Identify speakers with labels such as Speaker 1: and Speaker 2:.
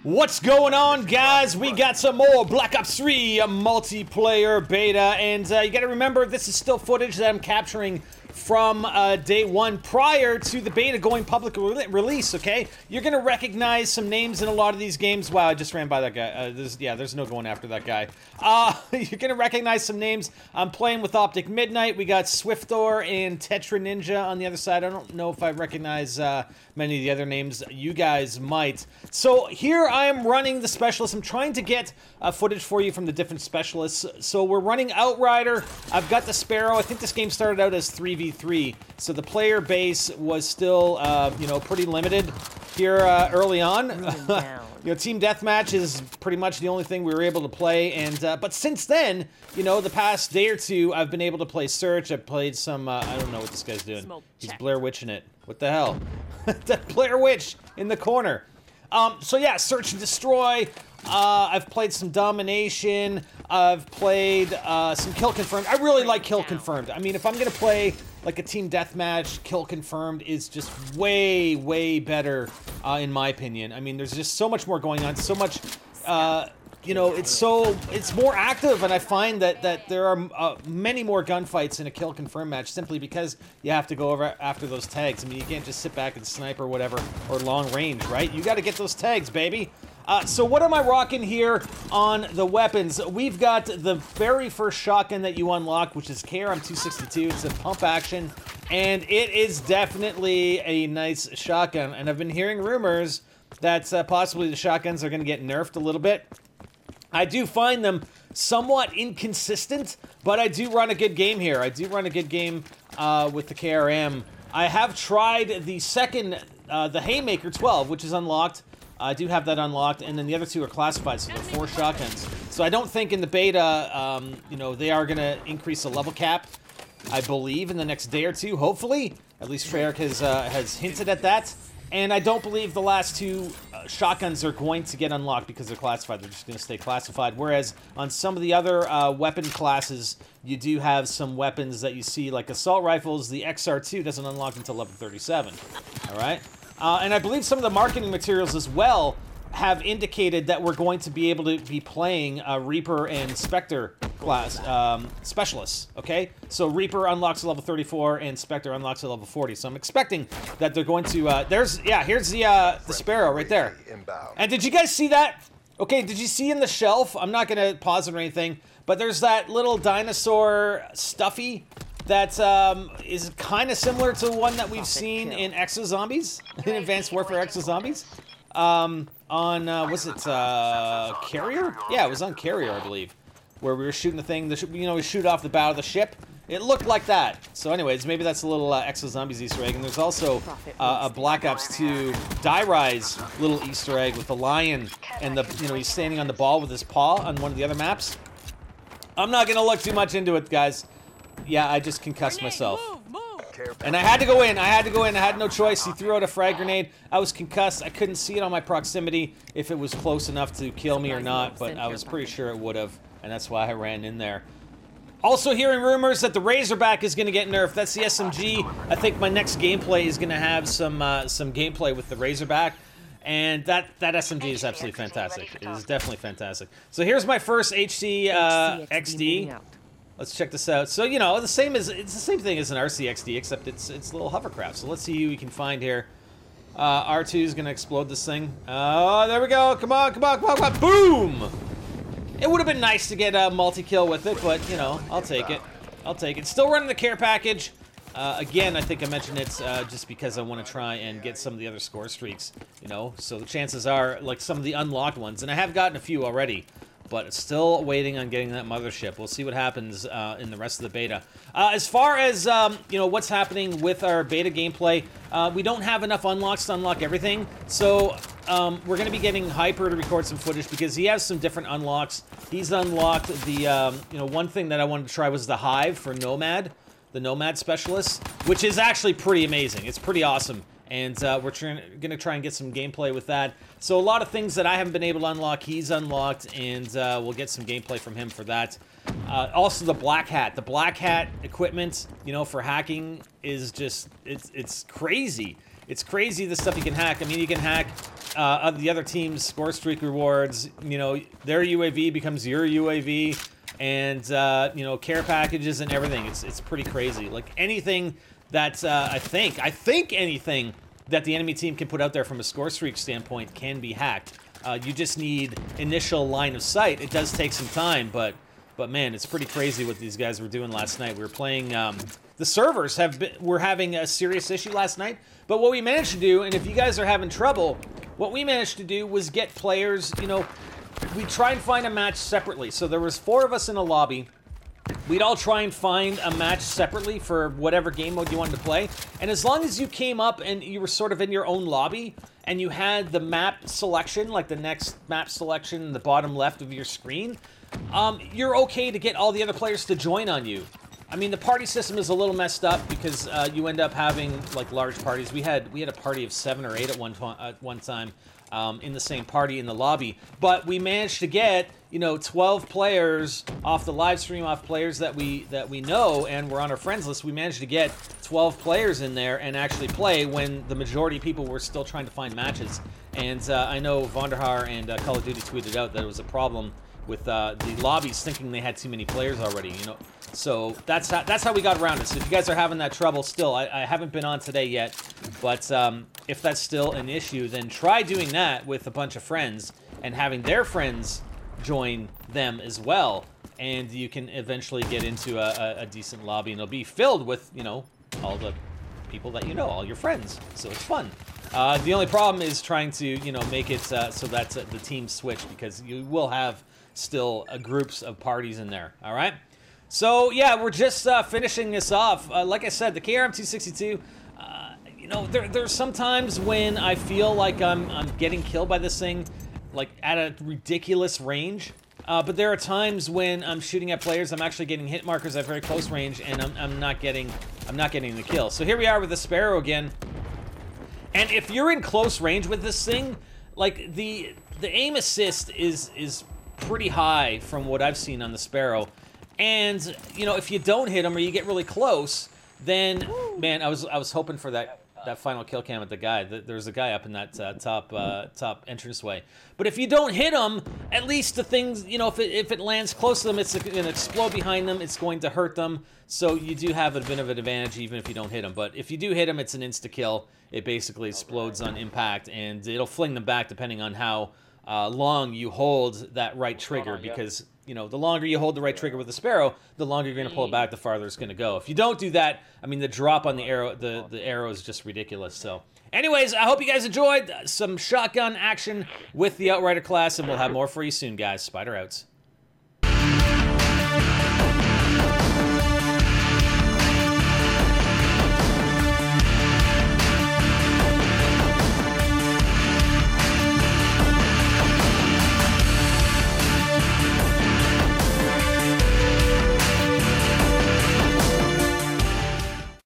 Speaker 1: What's going on, guys? We got some more Black Ops 3 multiplayer beta, and you gotta remember, this is still footage that I'm capturing from day one prior to the beta going public release, okay? You're gonna recognize some names in a lot of these games. Wow, I just ran by that guy. There's no going after that guy. You're gonna recognize some names. I'm playing with Optic Midnight. We got Swiftor and Tetra Ninja on the other side. I don't know if I recognize many of the other names. You guys might. So here I am running the specialist. I'm trying to get footage for you from the different specialists. So we're running Outrider. I've got the Sparrow. I think this game started out as 3v3, so the player base was still, you know, pretty limited here early on. You know, team deathmatch is pretty much the only thing we were able to play, and but since then, you know, the past day or two, I've been able to play Search. I've played some, I don't know what this guy's doing. He's Blair Witching it. What the hell? That Blair Witch in the corner. So yeah, Search and Destroy. I've played some Domination. I've played some Kill Confirmed. I really like Kill Confirmed. I mean, if I'm gonna play like a team deathmatch, Kill Confirmed is just way, way better in my opinion. I mean, there's just so much more going on, so much. You know, it's more active, and I find that there are many more gunfights in a Kill Confirm match simply because you have to go over after those tags. I mean, you can't just sit back and snipe or whatever, or long range, right? You got to get those tags, baby. So what am I rocking here on the weapons? We've got the very first shotgun that you unlock, which is KRM-262. It's a pump action, and it is definitely a nice shotgun. And I've been hearing rumors that possibly the shotguns are going to get nerfed a little bit. I do find them somewhat inconsistent, but I do run a good game here. I do run a good game with the KRM. I have tried the second, the Haymaker 12, which is unlocked. I do have that unlocked, and then the other two are classified, so they're 4 shotguns. So I don't think in the beta, you know, they are going to increase the level cap, I believe, in the next day or two, hopefully. At least Treyarch has hinted at that. And I don't believe the last 2 shotguns are going to get unlocked because they're classified. They're just going to stay classified. Whereas on some of the other weapon classes, you do have some weapons that you see, like assault rifles. The XR2 doesn't unlock until level 37. All right? And I believe some of the marketing materials as well have indicated that we're going to be able to be playing Reaper and Spectre class specialists, okay? So Reaper unlocks at level 34 and Spectre unlocks at level 40. So I'm expecting that they're going to, here's the Sparrow right there. And did you guys see that? Okay, did you see in the shelf? I'm not gonna pause it or anything, but there's that little dinosaur stuffy that is kind of similar to one that we've seen in Exo Zombies, in Advanced Warfare Exo Zombies. On, was it, Carrier? Yeah, it was on Carrier, I believe, where we were shooting the thing, you know, we shoot off the bow of the ship. It looked like that. So anyways, maybe that's a little Exo Zombies Easter egg. And there's also a Black Ops 2 Die Rise little Easter egg with the lion and the, you know, he's standing on the ball with his paw on one of the other maps. I'm not gonna look too much into it, guys. Yeah, I just concussed myself. And I had to go in. I had no choice. He threw out a frag grenade. I was concussed. I couldn't see it on my proximity if it was close enough to kill me or not, but I was pretty sure it would have, and that's why I ran in there. Also hearing rumors that the Razorback is going to get nerfed. That's the SMG. I think my next gameplay is going to have some gameplay with the Razorback. And that SMG is absolutely fantastic. It is definitely fantastic. So here's my first HC XD. Let's check this out. So, you know, it's the same thing as an RCXD, except it's a little hovercraft. So let's see who we can find here. R2 is going to explode this thing. Oh, there we go. Come on, come on, come on, come on. Boom! It would have been nice to get a multi-kill with it, but, you know, I'll take it. I'll take it. Still running the care package. Again, I think I mentioned it just because I want to try and get some of the other score streaks, you know. So the chances are, like, some of the unlocked ones, and I have gotten a few already, but still waiting on getting that mothership. We'll see what happens in the rest of the beta. As far as, you know, what's happening with our beta gameplay, we don't have enough unlocks to unlock everything, so we're going to be getting Hyper to record some footage because he has some different unlocks. He's unlocked the, you know, one thing that I wanted to try was the Hive for Nomad, the Nomad Specialist, which is actually pretty amazing. It's pretty awesome. And we're going to try and get some gameplay with that. So a lot of things that I haven't been able to unlock, he's unlocked, and we'll get some gameplay from him for that. Also the Black Hat. The Black Hat equipment, you know, for hacking is just, it's crazy. It's crazy the stuff you can hack. I mean, you can hack the other team's score streak rewards. You know, their UAV becomes your UAV, and you know, care packages and everything. It's pretty crazy. Like anything that I think anything that the enemy team can put out there from a score streak standpoint can be hacked. You just need initial line of sight. It does take some time, but man, it's pretty crazy what these guys were doing last night. We were playing. The servers were having a serious issue last night, but what we managed to do, and if you guys are having trouble, what we managed to do was get players. You know, we try and find a match separately. So there was 4 of us in a lobby. We'd all try and find a match separately for whatever game mode you wanted to play. And as long as you came up and you were sort of in your own lobby and you had the map selection, like the next map selection in the bottom left of your screen, you're okay to get all the other players to join on you. I mean, the party system is a little messed up because you end up having like large parties. We had a party of 7 or 8 at one time. In the same party in the lobby, but we managed to get, you know, 12 players off the live stream, off players that we know and we're on our friends list. We managed to get 12 players in there and actually play when the majority of people were still trying to find matches. And I know Vonderhaar and Call of Duty tweeted out that it was a problem with the lobbies thinking they had too many players already, you know. So that's how we got around it. So if you guys are having that trouble still, I haven't been on today yet, but if that's still an issue, then try doing that with a bunch of friends and having their friends join them as well, and you can eventually get into a decent lobby, and it'll be filled with, you know, all the people that you know, all your friends. So it's fun. The only problem is trying to, you know, make it so that's the team switch, because you will have still groups of parties in there. All right. So yeah, we're just finishing this off. Like I said, the KRM-262. You know, there's sometimes when I feel like I'm getting killed by this thing, like at a ridiculous range. But there are times when I'm shooting at players, I'm actually getting hit markers at very close range, and I'm not getting the kill. So here we are with the Sparrow again. And if you're in close range with this thing, like the aim assist is pretty high from what I've seen on the Sparrow. And, you know, if you don't hit him or you get really close, then, man, I was hoping for that final kill cam at the guy. There's a guy up in that top entranceway. But if you don't hit him, at least the things, you know, if it lands close to them, it's going to explode behind them. It's going to hurt them. So you do have a bit of an advantage even if you don't hit him. But if you do hit him, it's an insta-kill. It basically explodes on impact, and it'll fling them back depending on how long you hold that right trigger, because, you know, the longer you hold the right trigger with the Sparrow, the longer you're going to pull it back, the farther it's going to go. If you don't do that, I mean, the drop on the arrow, the arrow is just ridiculous. So anyways, I hope you guys enjoyed some shotgun action with the Outrider class, and we'll have more for you soon, guys. Spider outs.